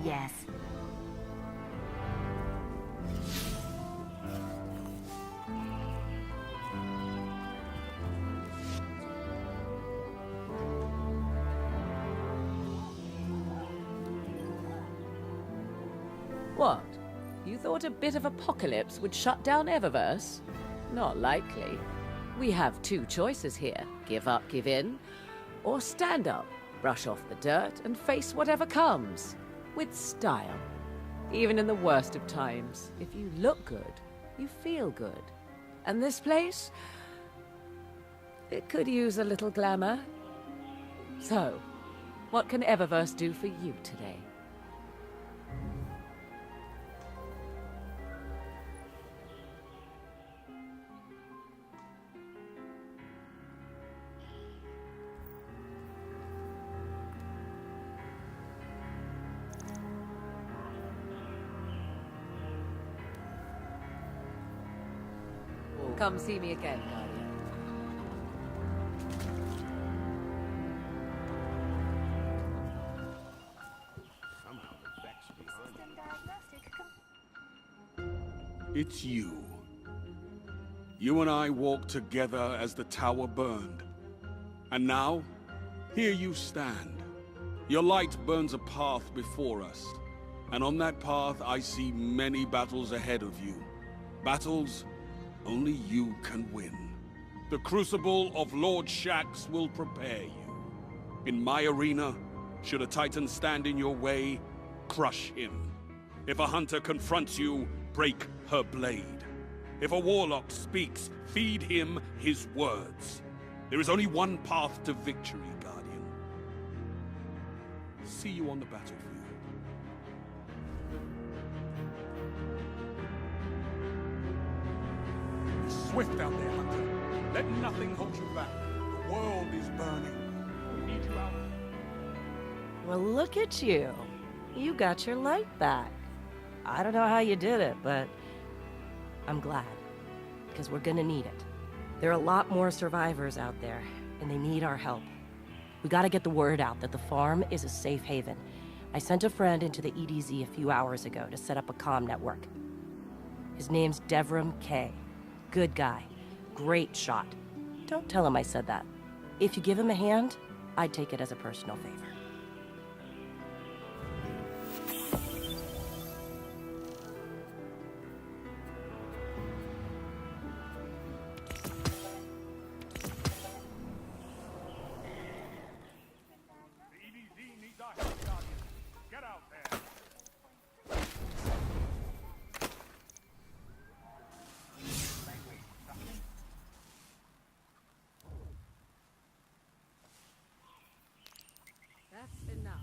Yes. What? You thought a bit of apocalypse would shut down Eververse? Not likely. We have two choices here. Give up, give in, or stand up, brush off the dirt, and face whatever comes. With style. Even in the worst of times, if you look good, you feel good. And this place? It could use a little glamour. So, what can Eververse do for you today? Come see me again, Guardian. It's you. You and I walked together as the tower burned. And now, here you stand. Your light burns a path before us. And on that path, I see many battles ahead of you. Battles only you can win. The crucible of Lord Shaxx will prepare you. In my arena, should a Titan stand in your way, crush him. If a hunter confronts you, break her blade. If a warlock speaks, feed him his words. There is only one path to victory, Guardian. See you on the battlefield. Be swift out there, hunter. Let nothing hold you back. The world is burning. We need you out. Well, look at you. You got your light back. I don't know how you did it, but I'm glad. Because we're gonna need it. There are a lot more survivors out there, and they need our help. We gotta get the word out that the farm is a safe haven. I sent a friend into the EDZ a few hours ago to set up a comm network. His name's Devrim Kay. Good guy. Great shot. Don't tell him I said that. If you give him a hand, I'd take it as a personal favor. The EDZ needs our help, Guardian. Get out there. That's enough.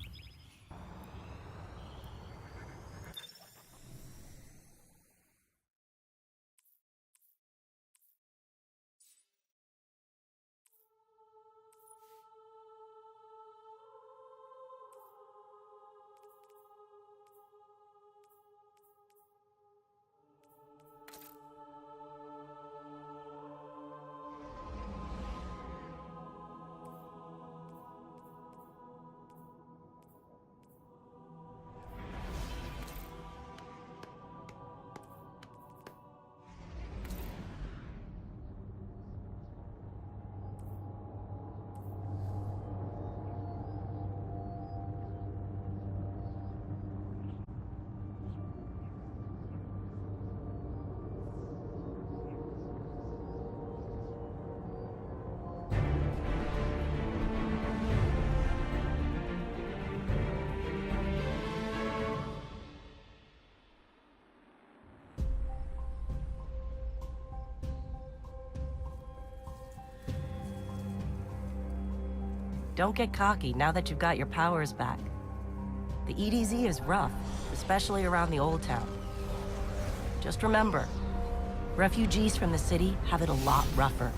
Don't get cocky now that you've got your powers back. The EDZ is rough, especially around the Old Town. Just remember, refugees from the city have it a lot rougher.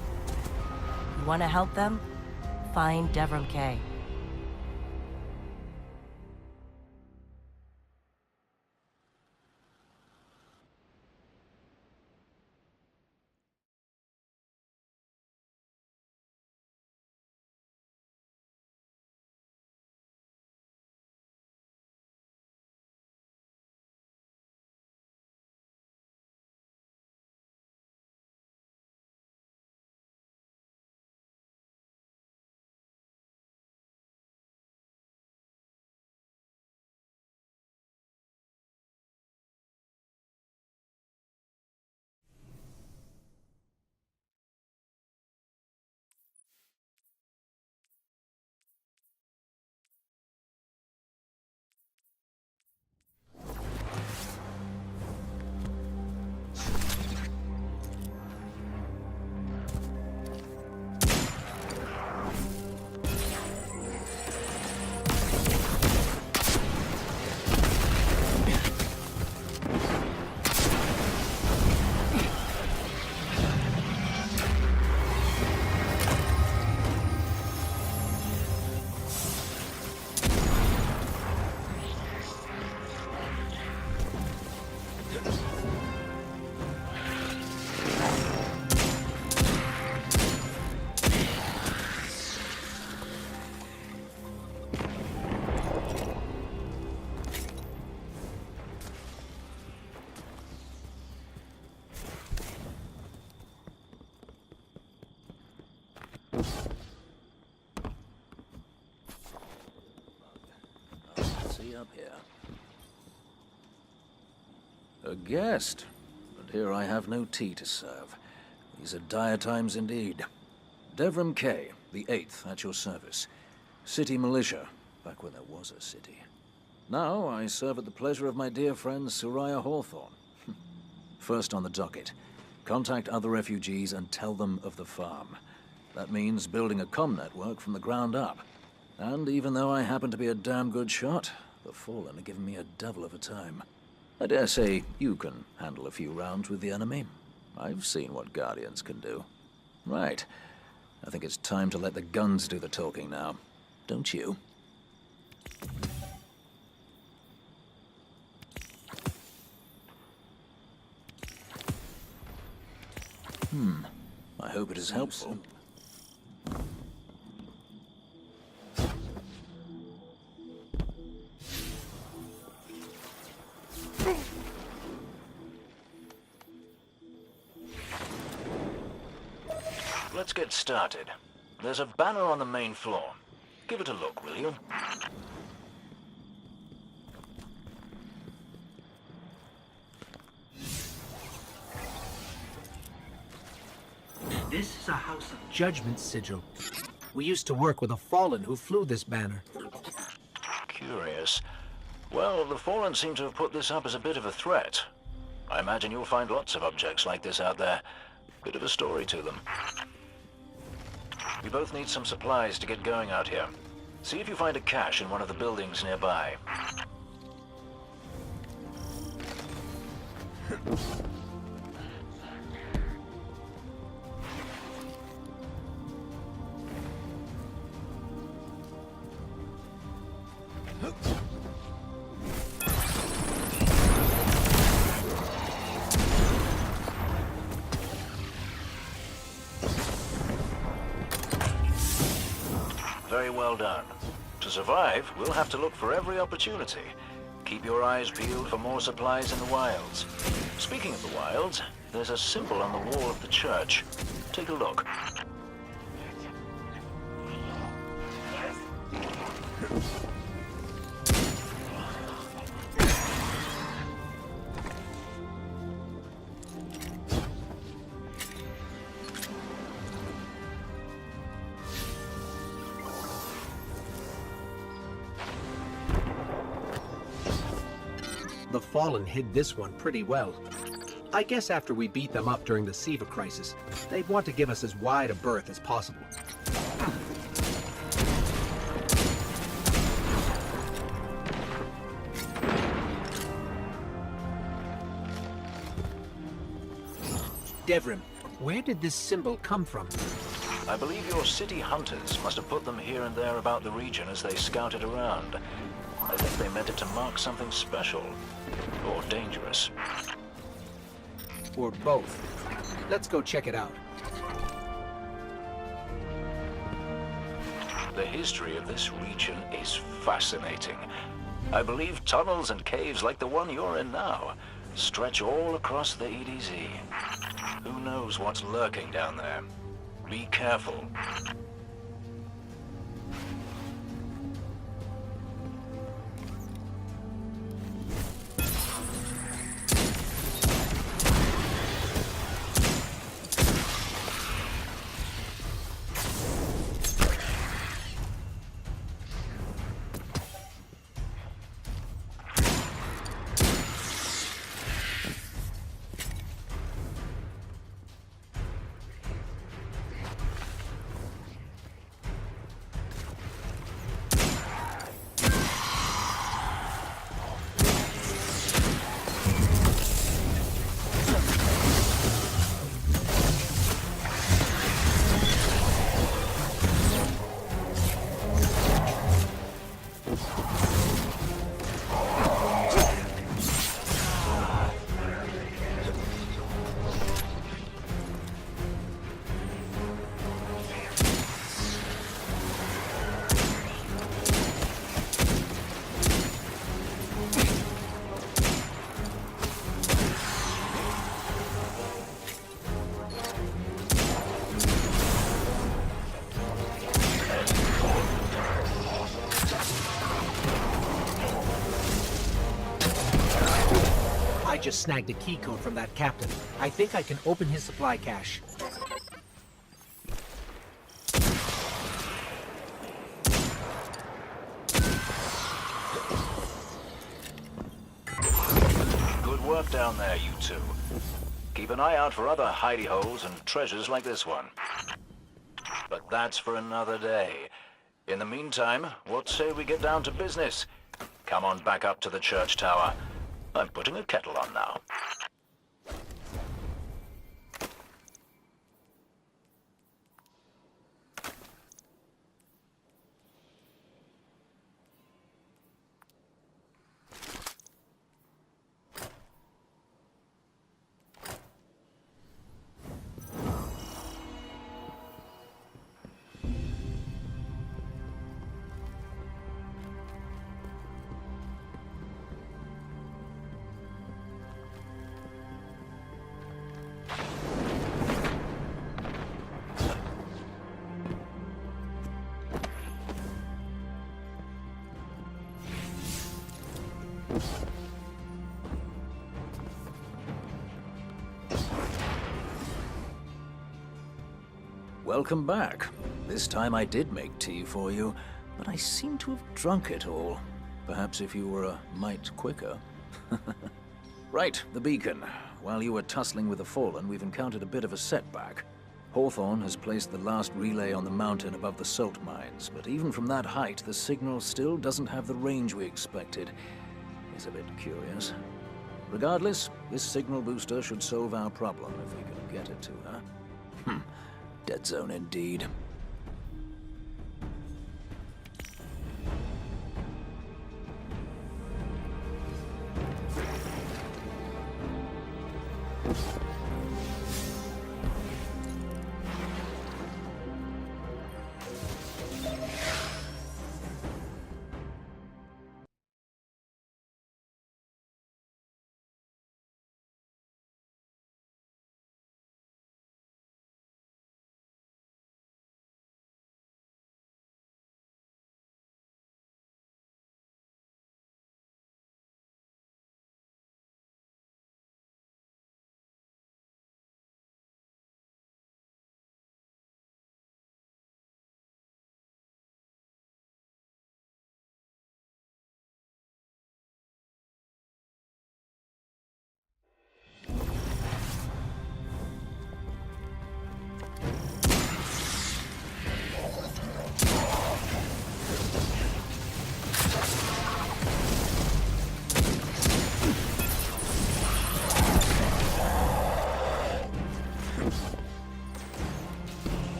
You want to help them? Find Devrim Kay. See up here. A guest, but here I have no tea to serve. These are dire times indeed. Devrim Kay, the 8th, at your service. City militia, back when there was a city. Now I serve at the pleasure of my dear friend Soraya Hawthorne. First on the docket, contact other refugees and tell them of the farm. That means building a comm network from the ground up. And even though I happen to be a damn good shot, the Fallen are giving me a devil of a time. I dare say you can handle a few rounds with the enemy. I've seen what Guardians can do. Right. I think it's time to let the guns do the talking now. Don't you? I hope it is helpful. Let's get started. There's a banner on the main floor. Give it a look, will you? This is a House of Judgment sigil. We used to work with a Fallen who flew this banner. Curious. Well, the Fallen seem to have put this up as a bit of a threat. I imagine you'll find lots of objects like this out there. Bit of a story to them. We both need some supplies to get going out here. See if you find a cache in one of the buildings nearby. Very well done. To survive, we'll have to look for every opportunity. Keep your eyes peeled for more supplies in the wilds. Speaking of the wilds, there's a symbol on the wall of the church. Take a look. The Fallen hid this one pretty well. I guess after we beat them up during the Siva crisis, they'd want to give us as wide a berth as possible. Devrim, where did this symbol come from? I believe your city hunters must have put them here and there about the region as they scouted around. I think they meant it to mark something special. Or dangerous. Or both. Let's go check it out. The history of this region is fascinating. I believe tunnels and caves like the one you're in now stretch all across the EDZ. Who knows what's lurking down there? Be careful. I just snagged a key code from that captain. I think I can open his supply cache. Good work down there, you two. Keep an eye out for other hidey holes and treasures like this one. But that's for another day. In the meantime, what say we get down to business? Come on back up to the church tower. I'm putting a kettle on now. Welcome back. This time I did make tea for you, but I seem to have drunk it all. Perhaps if you were a mite quicker. Right, the beacon. While you were tussling with the Fallen, we've encountered a bit of a setback. Hawthorne has placed the last relay on the mountain above the salt mines, but even from that height, the signal still doesn't have the range we expected. It's a bit curious. Regardless, this signal booster should solve our problem if we can get it to her. Dead zone indeed.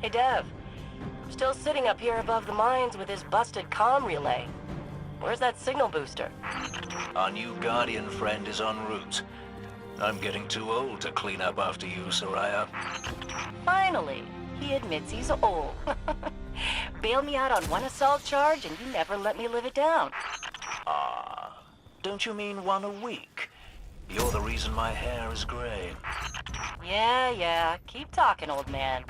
Hey, Dev. I'm still sitting up here above the mines with his busted comm relay. Where's that signal booster? Our new Guardian friend is en route. I'm getting too old to clean up after you, Soraya. Finally, he admits he's old. Bail me out on one assault charge and you never let me live it down. Ah, don't you mean one a week? You're the reason my hair is gray. Yeah. Keep talking, old man.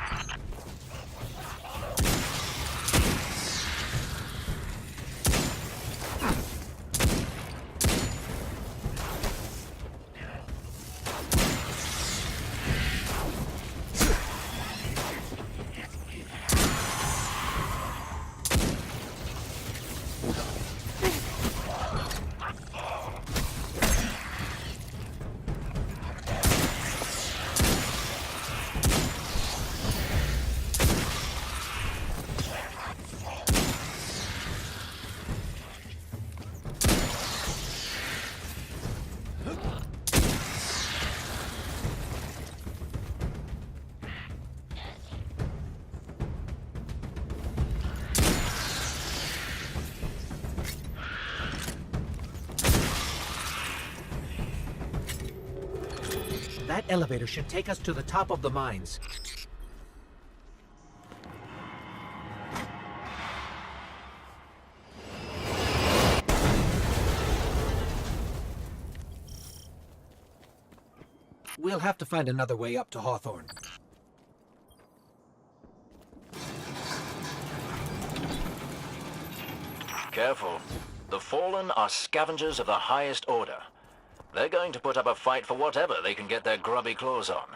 That elevator should take us to the top of the mines. We'll have to find another way up to Hawthorne. Careful. The Fallen are scavengers of the highest order. They're going to put up a fight for whatever they can get their grubby claws on.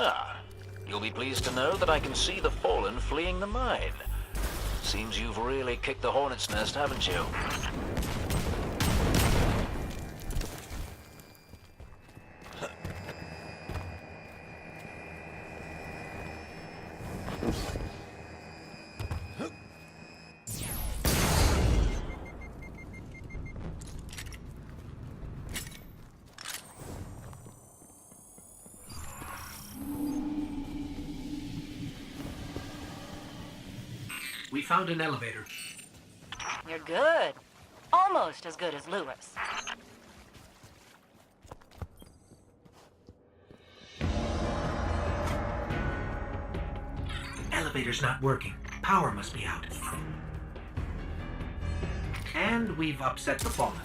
Ah, you'll be pleased to know that I can see the Fallen fleeing the mine. Seems you've really kicked the hornet's nest, haven't you? We found an elevator. You're good. Almost as good as Lewis. Elevator's not working. Power must be out. And we've upset the Fallen.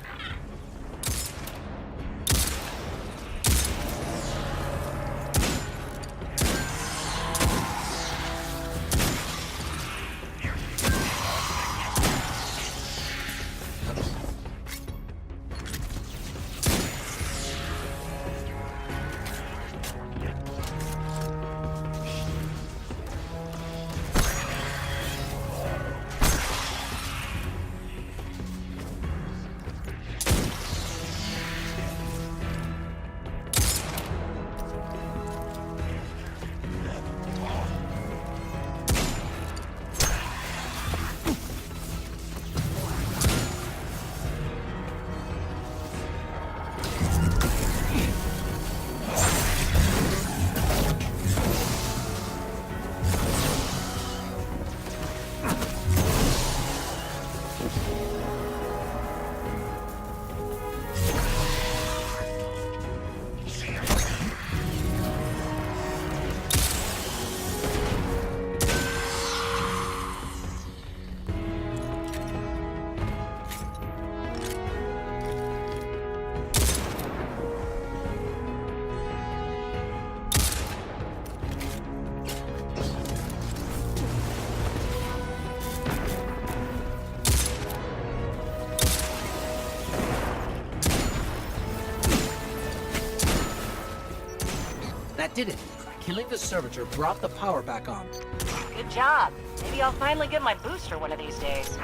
That did it. Killing the servitor brought the power back on. Good job. Maybe I'll finally get my booster one of these days.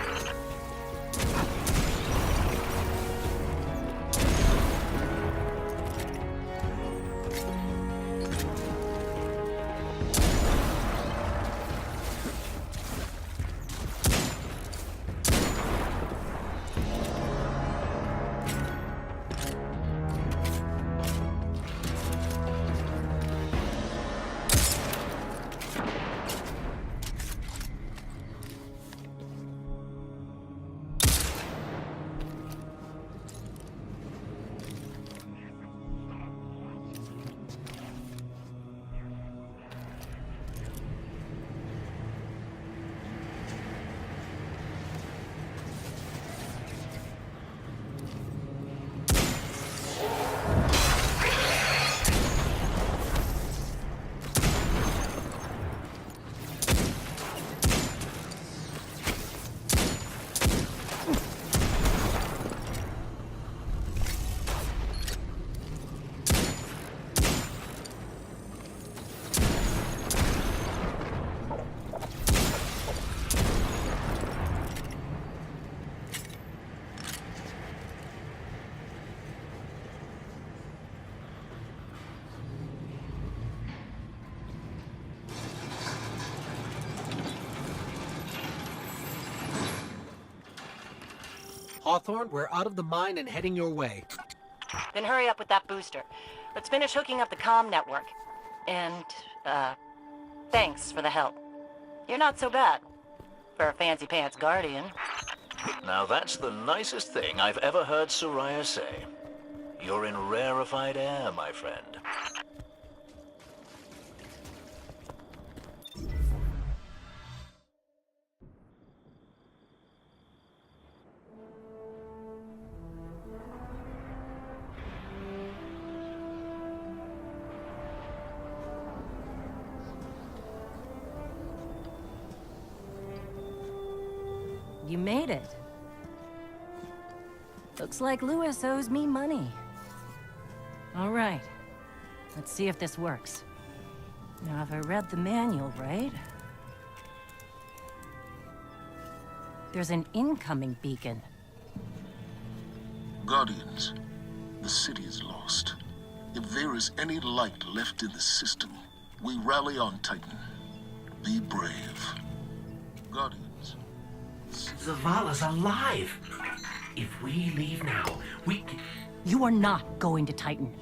Hawthorne, we're out of the mine and heading your way. Then hurry up with that booster. Let's finish hooking up the comm network. And, thanks for the help. You're not so bad. For a fancy pants guardian. Now that's the nicest thing I've ever heard Soraya say. You're in rarefied air, my friend. You made it. Looks like Lewis owes me money. All right. Let's see if this works. Now, if I read the manual right... There's an incoming beacon. Guardians, the city is lost. If there is any light left in the system, we rally on Titan. Be brave. Guardians. Zavala's alive! If we leave now, we can... You are not going to Titan.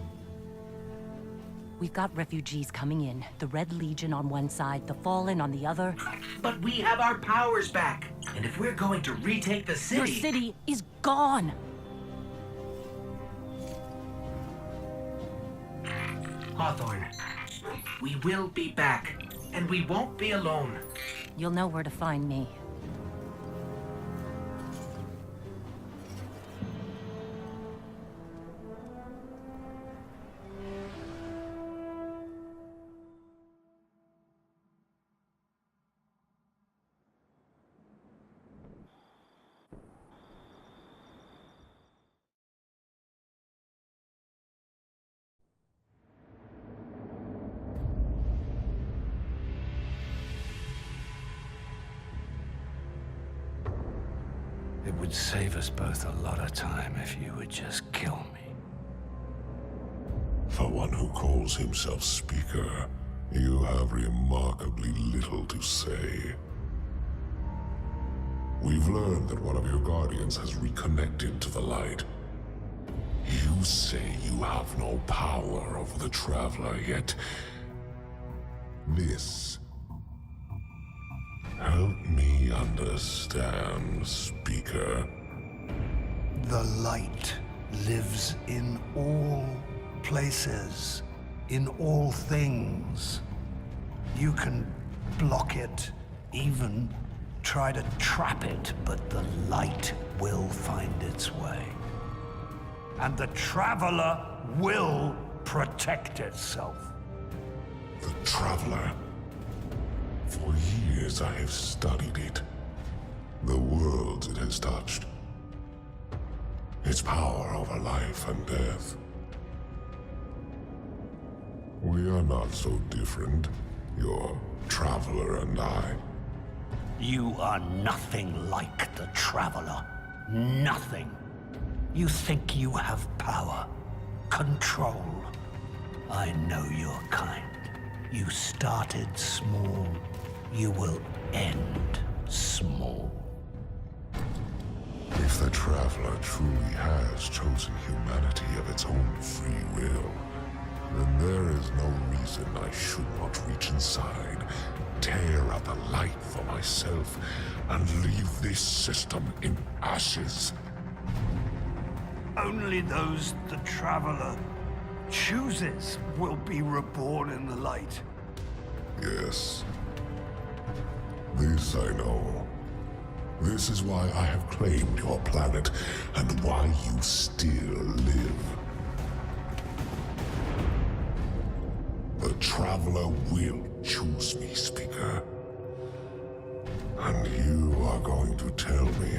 We've got refugees coming in. The Red Legion on one side, the Fallen on the other. But we have our powers back. And if we're going to retake the city... Your city is gone! Hawthorne, we will be back. And we won't be alone. You'll know where to find me. It would save us both a lot of time if you would just kill me. For one who calls himself Speaker, you have remarkably little to say. We've learned that one of your Guardians has reconnected to the light. You say you have no power over the Traveler, yet... this... Help me understand, Speaker. The light lives in all places, in all things. You can block it, even try to trap it, but the light will find its way. And the Traveler will protect itself. The Traveler. For years I have studied it. The worlds it has touched. Its power over life and death. We We are not so different, your Traveler and I. You are nothing like the Traveler. Nothing. You think you have power, control. I know your kind. You started small. You will end small. If the Traveler truly has chosen humanity of its own free will, then there is no reason I should not reach inside, tear out the light for myself, and leave this system in ashes. Only those the Traveler chooses will be reborn in the light. Yes. This I know. This is why I have claimed your planet, and why you still live. The Traveler will choose me, Speaker. And you are going to tell me